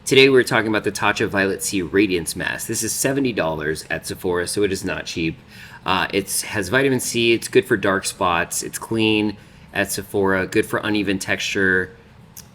Today we're talking about the Tatcha Violet C Radiance Mask. This is $70 at Sephora, so it is not cheap. It has vitamin C, it's good for dark spots, it's clean at Sephora, good for uneven texture.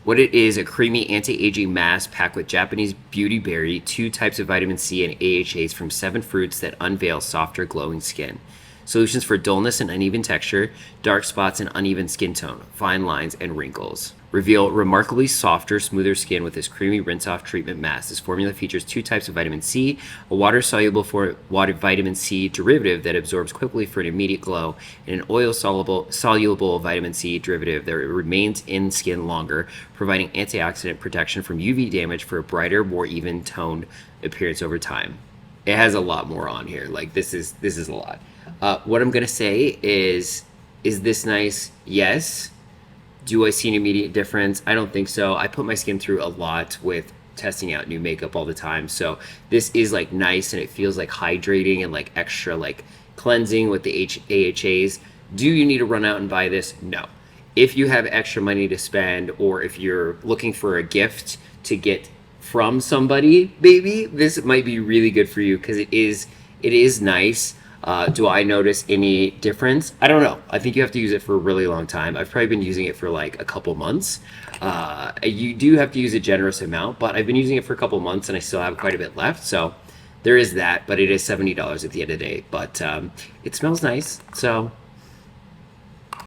What it is, a creamy anti-aging mask packed with Japanese beauty berry, 2 types of vitamin C and AHAs from 7 fruits that unveil softer glowing skin. Solutions for dullness and uneven texture, dark spots and uneven skin tone, fine lines and wrinkles. Reveal remarkably softer, smoother skin with this creamy rinse-off treatment mask. This formula features 2 types of vitamin C, a water-soluble vitamin C derivative that absorbs quickly for an immediate glow, and an oil-soluble vitamin C derivative that remains in skin longer, providing antioxidant protection from UV damage for a brighter, more even-toned appearance over time. It has a lot more on here. Like, this is a lot. What I'm gonna say is this nice? Yes. Do I see an immediate difference? I don't think so. I put my skin through a lot with testing out new makeup all the time, so this is like nice and it feels like hydrating and like extra like cleansing with the AHAs. Do you need to run out and buy this? No. If you have extra money to spend, or if you're looking for a gift to get from somebody, maybe this might be really good for you because it is nice. Do I notice any difference? I don't know. I think you have to use it for a really long time. I've probably been using it for like a couple months. You do have to use a generous amount, but I've been using it for a couple months and I still have quite a bit left. So there is that, but it is $70 at the end of the day. But it smells nice. So